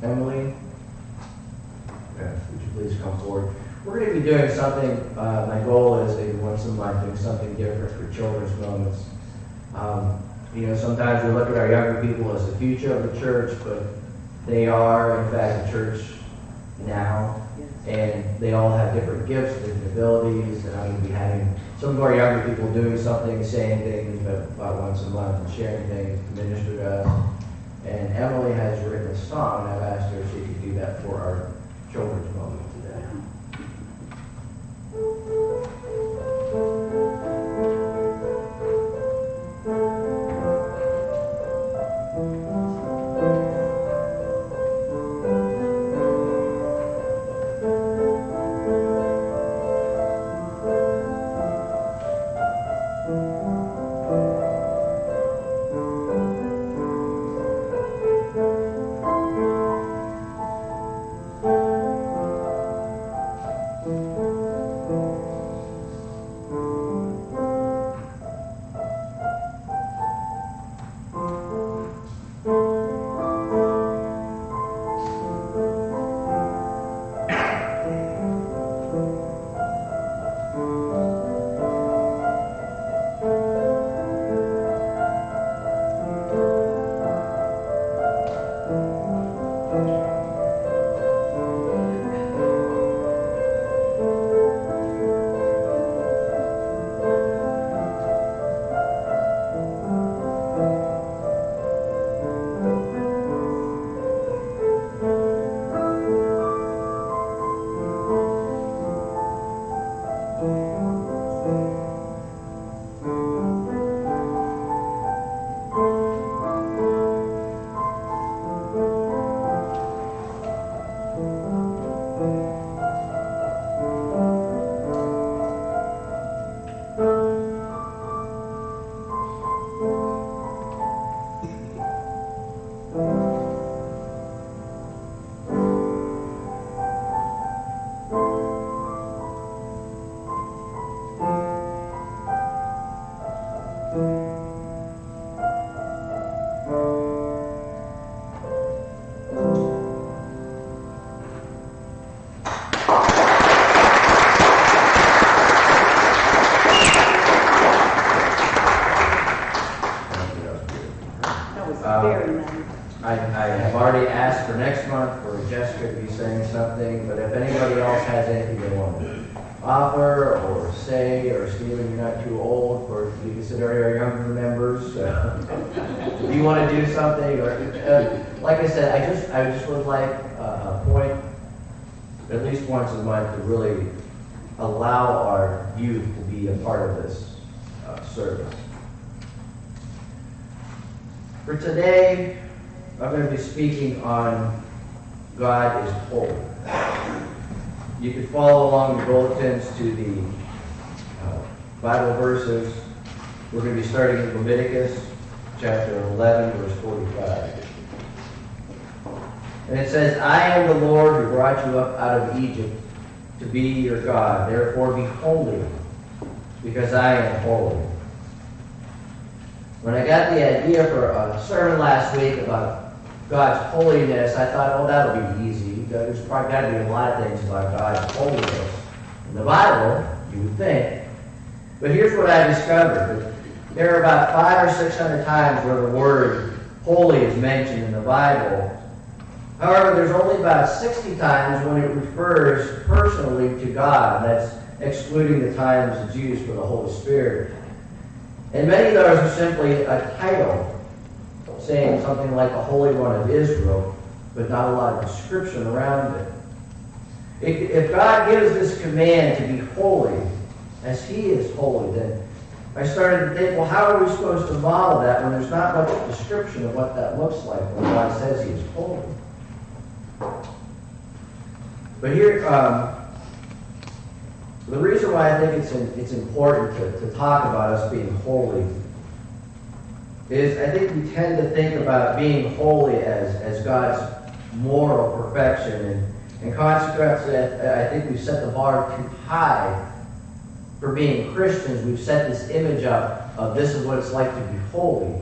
Emily, would you please come forward? We're going to be doing something, my goal is maybe once a month, doing something different for Children's Moments. Sometimes we look at our younger people as the future of the church, but they are, in fact, the church now. And they all have different gifts, different abilities, and I'm going to be having some of our younger people doing something, saying things about once a month and sharing things to minister to us. And Emily has written a song, and I've asked her if she could do that for our Children's Moment today. I have already asked for next month for Jessica to be saying something, but if anybody else has anything they want to offer or say, or Stephen, you're not too old for you consider our younger members. If you want to do something, or like I said, I just would like a point at least once a month to really allow our youth to be a part of this service. For today, I'm going to be speaking on God is holy. You can follow along the bulletins to the Bible verses. We're going to be starting in Leviticus chapter 11, verse 45. And it says, I am the Lord who brought you up out of Egypt to be your God. Therefore be holy, because I am holy. When I got the idea for a sermon last week about God's holiness, I thought, oh, that'll be easy. There's probably got to be a lot of things about God's holiness in the Bible, you would think. But here's what I discovered. There are about 500 or 600 times where the word holy is mentioned in the Bible. However, there's only about 60 times when it refers personally to God. That's excluding the times it's used for the Holy Spirit. And many of those are simply a title, saying something like the Holy One of Israel, but not a lot of description around it. If God gives this command to be holy, as He is holy, then I started to think, well, how are we supposed to model that when there's not much description of what that looks like when God says He is holy? But here, the reason why I think it's important to talk about us being holy is I think we tend to think about being holy as God's moral perfection, and consequently, I think we've set the bar too high for being Christians. We've set this image up of this is what it's like to be holy,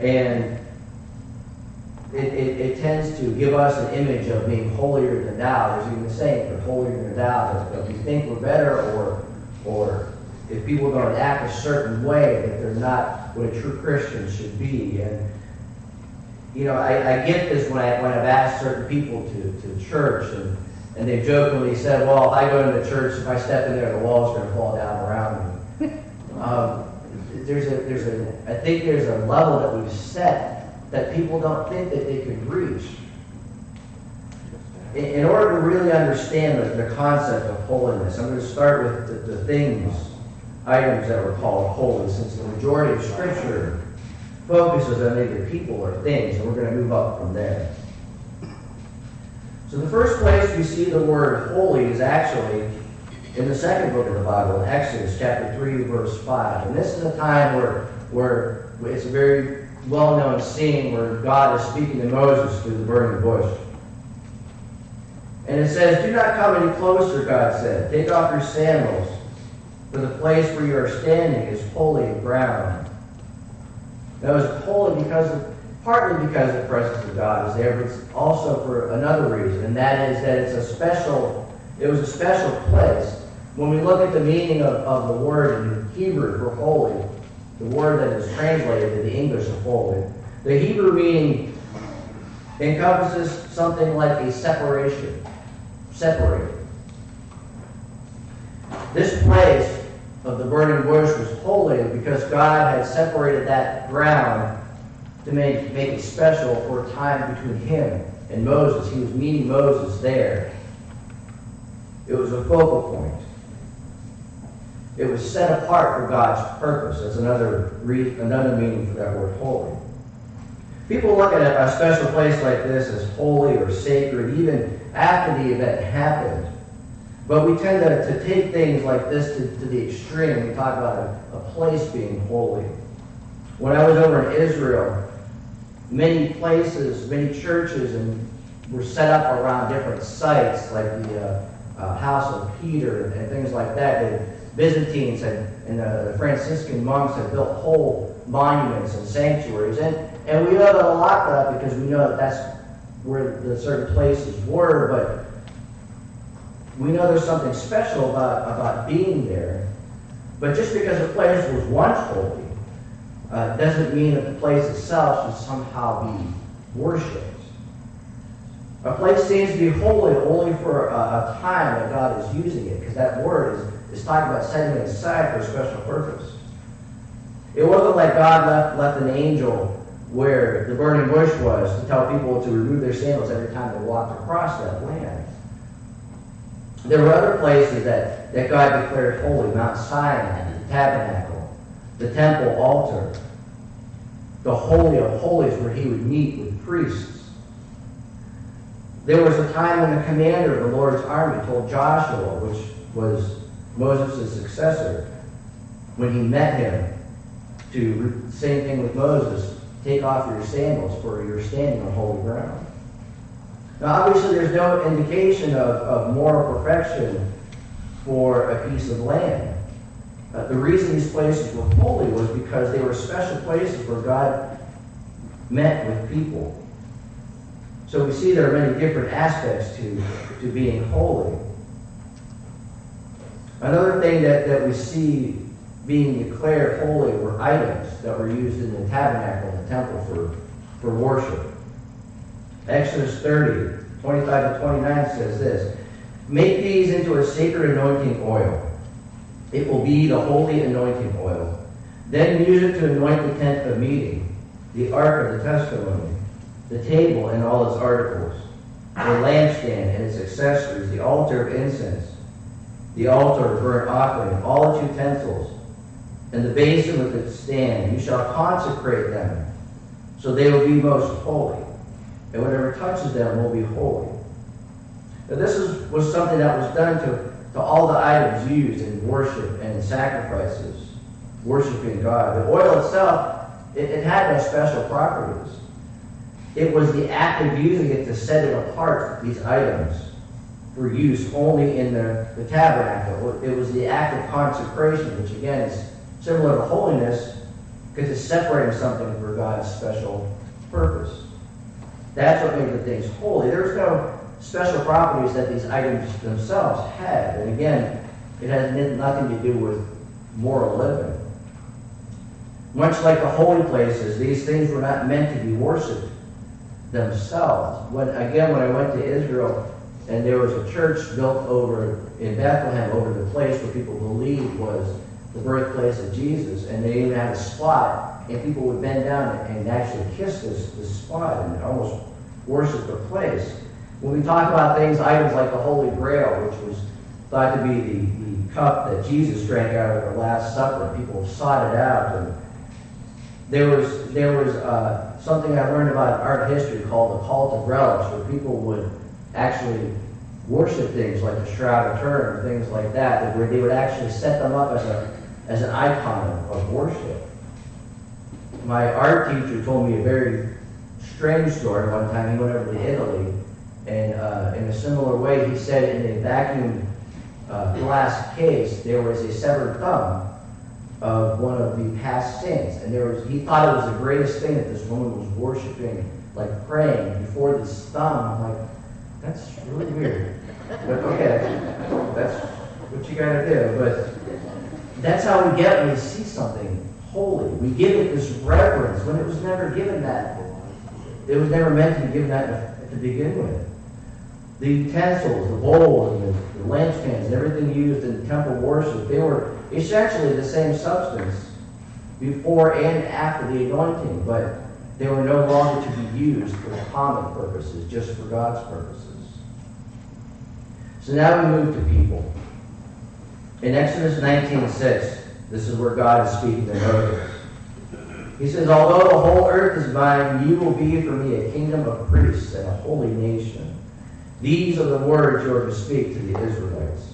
and it tends to give us an image of being holier than thou. There's even a saying for holier than thou, that we think we're better, or if people don't act a certain way, that they're not what a true Christian should be. And I get this when I've asked certain people to church, and they've jokingly said, well, if I go into church, if I step in there, the wall's going to fall down around me. I think there's a level that we've set that people don't think that they could reach. In order to really understand the concept of holiness, I'm going to start with the items that were called holy, since the majority of Scripture focuses on either people or things, and we're going to move up from there. So the first place we see the word holy is actually in the second book of the Bible, in Exodus chapter 3, verse 5. And this is a time where it's a very well-known scene where God is speaking to Moses through the burning bush. And it says, "Do not come any closer," God said. "Take off your sandals, for the place where you are standing is holy ground." Now, it's holy partly because the presence of God is there, but it's also for another reason, and that is that it was a special place. When we look at the meaning of the word in Hebrew for holy, the word that is translated to the English of holy, the Hebrew meaning encompasses something like a separation. Separated. This place of the burning bush was holy because God had separated that ground to make it special for a time between him and Moses. He was meeting Moses there. It was a focal point. It was set apart for God's purpose. That's another meaning for that word holy. People look at a special place like this as holy or sacred, even after the event happened. But we tend to take things like this to the extreme. We talk about a place being holy. When I was over in Israel, many places, many churches were set up around different sites, like the House of Peter and things like that. The Byzantines and the Franciscan monks had built whole monuments and sanctuaries. And we know that a lot of that because we know that that's where the certain places were, but we know there's something special about being there. But just because a place was once holy doesn't mean that the place itself should somehow be worshipped. A place seems to be holy only for a time that God is using it, because that word is talking about setting it aside for a special purpose. It wasn't like God left an angel where the burning bush was to tell people to remove their sandals every time they walked across that land. There were other places that God declared holy: Mount Sinai, the tabernacle, the temple altar, the Holy of Holies where he would meet with priests. There was a time when the commander of the Lord's army told Joshua, which was Moses' successor, when he met him, same thing with Moses, take off your sandals, for you're standing on holy ground. Now, obviously, there's no indication of moral perfection for a piece of land. The reason these places were holy was because they were special places where God met with people. So we see there are many different aspects to being holy. Another thing that we see being declared holy were items that were used in the tabernacle and the temple for worship. Exodus 30, 25 to 29 says this: "Make these into a sacred anointing oil. It will be the holy anointing oil. Then use it to anoint the tent of meeting, the ark of the testimony, the table and all its articles, the lampstand and its accessories, the altar of incense, the altar of burnt offering, all its utensils, and the basin with its stand. You shall consecrate them, so they will be most holy, and whatever touches them will be holy." Now, this was something that was done to all the items used in worship and in sacrifices, worshiping God. The oil itself, it had no special properties. It was the act of using it to set it apart, these items, for use only in the tabernacle. It was the act of consecration, which again is similar to holiness, because it's separating something for God's special purpose. That's what made the things holy. There was no special properties that these items themselves had. And again, it has nothing to do with moral living. Much like the holy places, these things were not meant to be worshipped themselves. When I went to Israel, and there was a church built over in Bethlehem, over the place where people believed was the birthplace of Jesus, and they even had a spot, and people would bend down and actually kiss this spot and almost worship the place. When we talk about items like the Holy Grail, which was thought to be the cup that Jesus drank out of the Last Supper, people sought it out. And there was something I learned about in art history called the cult of relics, where people would actually worship things like the Shroud of Turin, things like that, where they would actually set them up as an icon of worship. My art teacher told me a very strange story one time. He went over to Italy, and in a similar way, he said in a vacuum glass case there was a severed thumb of one of the past saints, and he thought it was the greatest thing that this woman was worshiping, like praying before this thumb. I'm like, that's really weird. But okay, that's what you gotta do. But that's how we get when we see something holy. We give it this reverence when it was never given that. It was never meant to be given that to begin with. The utensils, the bowls, and the lampstands, and everything used in temple worship, they were essentially the same substance before and after the anointing, but they were no longer to be used for common purposes, just for God's purposes. So now we move to people. In Exodus 19:6, this is where God is speaking to Moses. He says, although the whole earth is mine, you will be for me a kingdom of priests and a holy nation. These are the words you are to speak to the Israelites.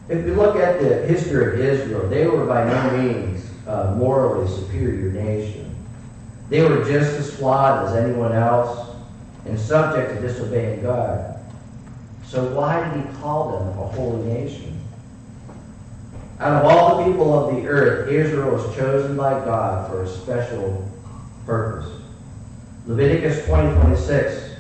If you look at the history of Israel, they were by no means a morally superior nation. They were just as flawed as anyone else and subject to disobeying God. So why did he call them a holy nation? Out of all the people of the earth, Israel was chosen by God for a special purpose. Leviticus 20:26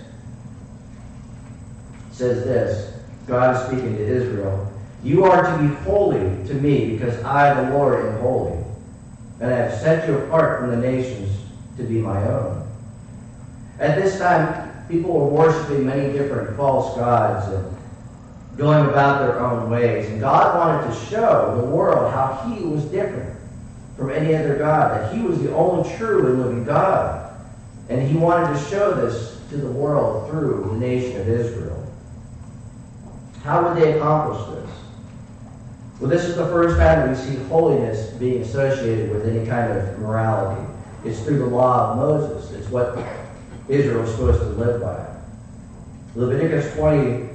says this. God is speaking to Israel. You are to be holy to me because I, the Lord, am holy. And I have set you apart from the nations to be my own. At this time, people were worshiping many different false gods and going about their own ways. And God wanted to show the world how he was different from any other god, that he was the only true and living God. And he wanted to show this to the world through the nation of Israel. How would they accomplish this? Well, this is the first time that we see holiness being associated with any kind of morality. It's through the law of Moses. It's what Israel is supposed to live by. Leviticus 20,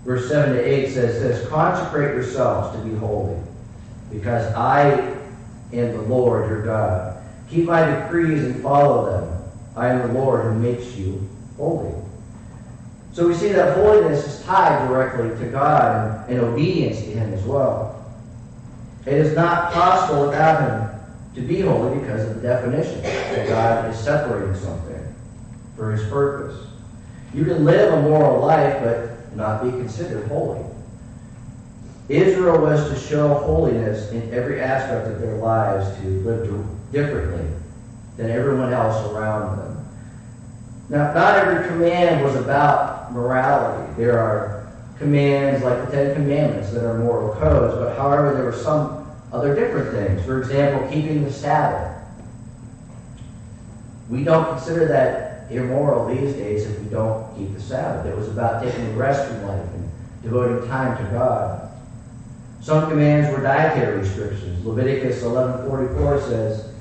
verse 7 to 8 says this, consecrate yourselves to be holy, because I am the Lord your God. Keep my decrees and follow them. I am the Lord who makes you holy. So we see that holiness is tied directly to God and obedience to him as well. It is not possible without him to be holy because of the definition that God is separating something for his purpose. You can live a moral life but not be considered holy. Israel was to show holiness in every aspect of their lives, to live differently than everyone else around them. Now, not every command was about morality. There are commands like the Ten Commandments that are moral codes, but however, there were some other different things. For example, keeping the Sabbath. We don't consider that immoral these days if we don't keep the Sabbath. It was about taking rest from life and devoting time to God. Some commands were dietary restrictions. Leviticus 11:44 says,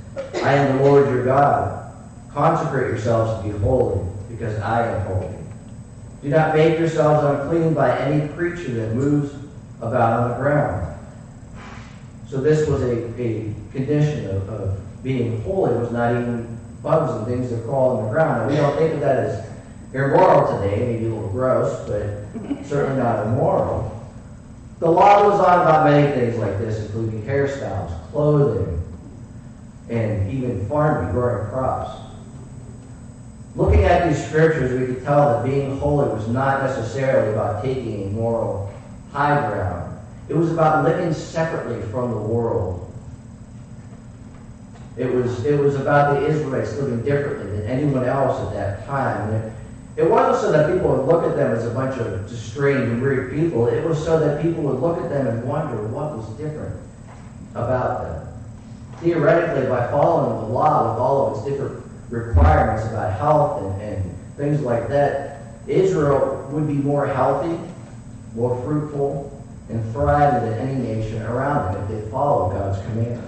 I am the Lord your God. Consecrate yourselves to be holy, because I am holy. Do not make yourselves unclean by any creature that moves about on the ground. So this was a condition of being holy, was not even bugs and things that crawl on the ground. Now, we don't think of that as immoral today, maybe a little gross, but certainly not immoral. The law goes on about many things like this, including hairstyles, clothing, and even farming, growing crops. Looking at these scriptures, we can tell that being holy was not necessarily about taking a moral high ground. It was about living separately from the world. It was about the Israelites living differently than anyone else at that time. And it wasn't so that people would look at them as a bunch of just strange and weird people. It was so that people would look at them and wonder what was different about them. Theoretically, by following the law with all of its different requirements about health and things like that, Israel would be more healthy, more fruitful, and thriving than any nation around them if they followed God's commands.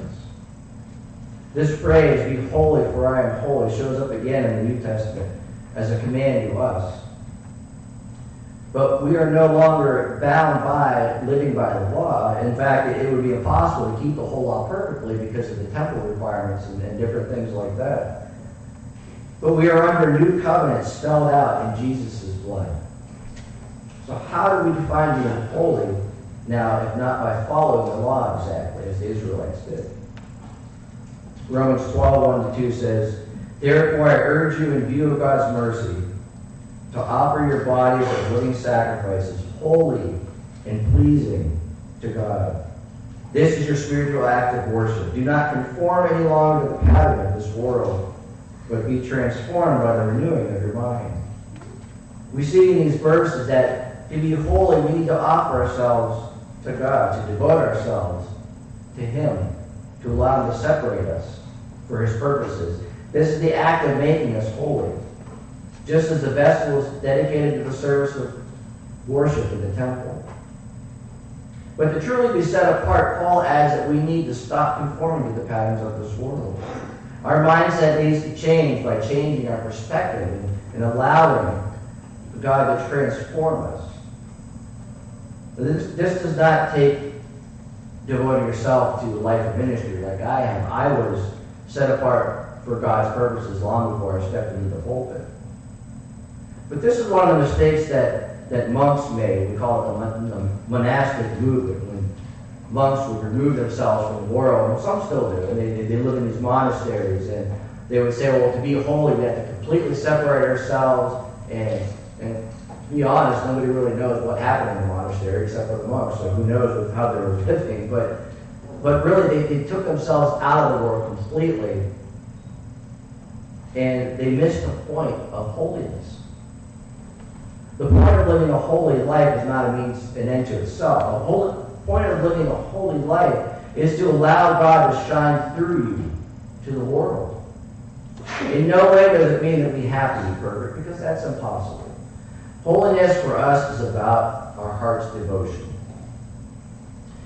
This phrase, "Be holy, for I am holy," shows up again in the New Testament as a command to us. But we are no longer bound by living by the law. In fact, it would be impossible to keep the whole law perfectly because of the temple requirements and different things like that. But we are under new covenant spelled out in Jesus' blood. So how do we define being holy now, if not by following the law exactly, as the Israelites did? Romans 12:1-2 says, "Therefore I urge you in view of God's mercy to offer your bodies as living sacrifices, holy and pleasing to God. This is your spiritual act of worship. Do not conform any longer to the pattern of this world, but be transformed by the renewing of your mind." We see in these verses that to be holy, we need to offer ourselves to God, to devote ourselves to Him, to allow Him to separate us for His purposes. This is the act of making us holy. Just as the vessel is dedicated to the service of worship in the temple. But to truly be set apart, Paul adds that we need to stop conforming to the patterns of this world. Our mindset needs to change by changing our perspective and allowing God to transform us. This does not take devoting yourself to a life of ministry like I am. I was set apart for God's purposes long before I stepped into the pulpit. But this is one of the mistakes that monks made. We call it the monastic movement, when monks would remove themselves from the world, and some still do, and they live in these monasteries, and they would say, well, to be holy, we have to completely separate ourselves, and to be honest, nobody really knows what happened in the monastery except for the monks, so who knows how they were living, but really they took themselves out of the world completely, and they missed the point of holiness. The point of living a holy life is not a means and end to itself. The point of living a holy life is to allow God to shine through you to the world. In no way does it mean that we have to be perfect, because that's impossible. Holiness for us is about our heart's devotion.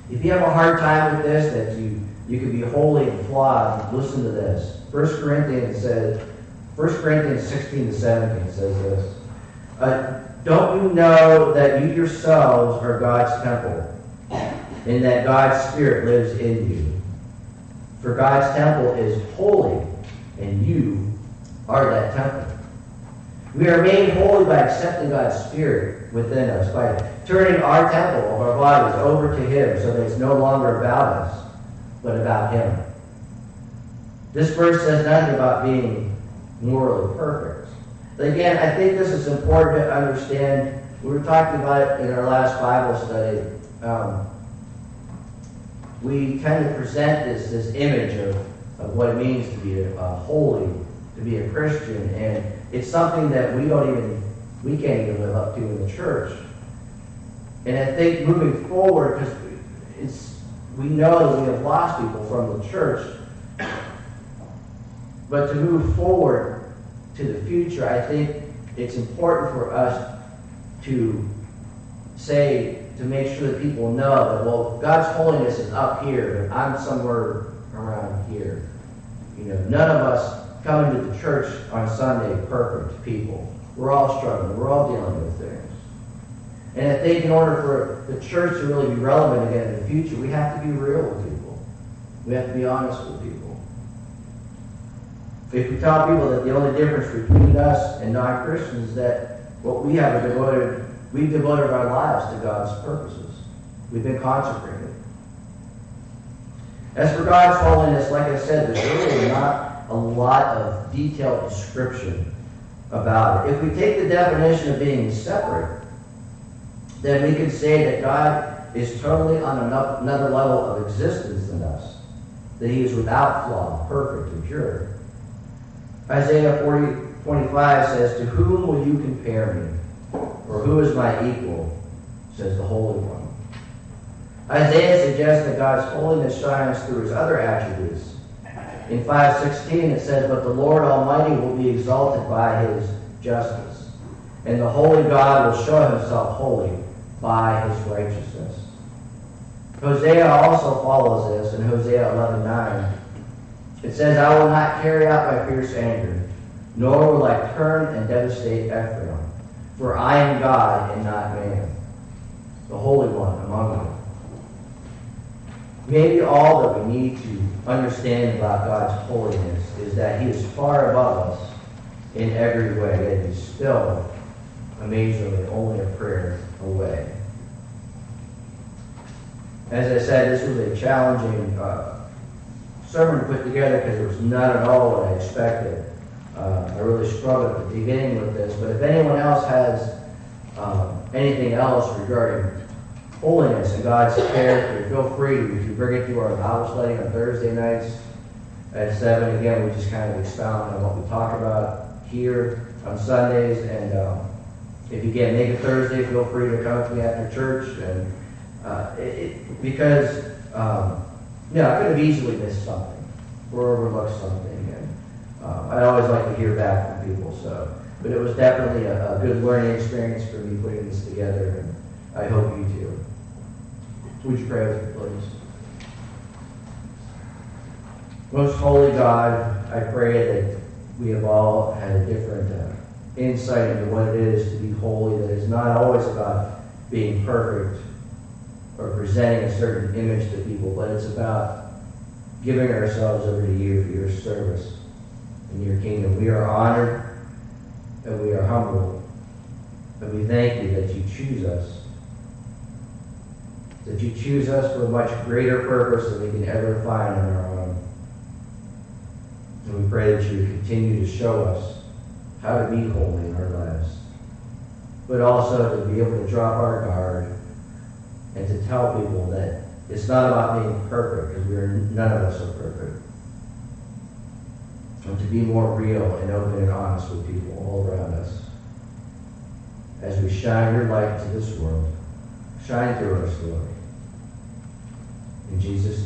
If you have a hard time with this, that you can be holy and flawed, listen to this. 1 Corinthians 16-17 says this. Don't you know that you yourselves are God's temple, and that God's Spirit lives in you? For God's temple is holy, and you are that temple. We are made holy by accepting God's Spirit within us, by turning our temple of our bodies over to Him so that it's no longer about us, but about Him. This verse says nothing about being morally perfect. But again, I think this is important to understand. We were talking about it in our last Bible study. We kind of present this image of what it means to be holy, to be a Christian, and it's something that we can't even live up to in the church. And I think moving forward, because we know that we have lost people from the church, but to move forward to the future, I think it's important for us to make sure that people know that, well, God's holiness is up here, but I'm somewhere around here. You know, none of us come into the church on Sunday perfect people. We're all struggling. We're all dealing with things. And I think in order for the church to really be relevant again in the future, we have to be real with people. We have to be honest with people. If we tell people that the only difference between us and non-Christians is that what we've devoted our lives to God's purposes. We've been consecrated. As for God's holiness, like I said, there's really not a lot of detailed description about it. If we take the definition of being separate, then we could say that God is totally on another level of existence than us, that he is without flaw, perfect and pure. Isaiah 40:25 says, "To whom will you compare me? Or who is my equal?" says the Holy One. Isaiah suggests that God's holiness shines through his other attributes. In 5:16 it says, "But the Lord Almighty will be exalted by his justice, and the holy God will show himself holy by his righteousness." Hosea also follows this in Hosea 11:9. It says, "I will not carry out my fierce anger, nor will I turn and devastate Ephraim, for I am God and not man, the Holy One among them." Maybe all that we need to understand about God's holiness is that he is far above us in every way, yet he's still, amazingly, only a prayer away. As I said, this was a challenging sermon to put together because it was not at all what I expected. I really struggled at the beginning with this, but if anyone else has anything else regarding holiness and God's character, feel free to bring it to our Bible study on Thursday nights at 7. Again, we just kind of expound on what we talk about here on Sundays. And if you can't make it Thursday, feel free to come to me after church. And because I could have easily missed something or overlooked something. And I always like to hear back from people. But it was definitely a good learning experience for me putting this together, and I hope you too. Would you pray with me, please? Most holy God, I pray that we have all had a different insight into what it is to be holy, that it's not always about being perfect or presenting a certain image to people, but it's about giving ourselves over to you for your service in your kingdom. We are honored and we are humbled, and we thank you that you choose us. That you choose us for a much greater purpose than we can ever find on our own. And we pray that you would continue to show us how to be holy in our lives, but also to be able to drop our guard and to tell people that it's not about being perfect, because none of us are perfect. And to be more real and open and honest with people all around us as we shine your light to this world. Shine through us, Lord. In Jesus' name.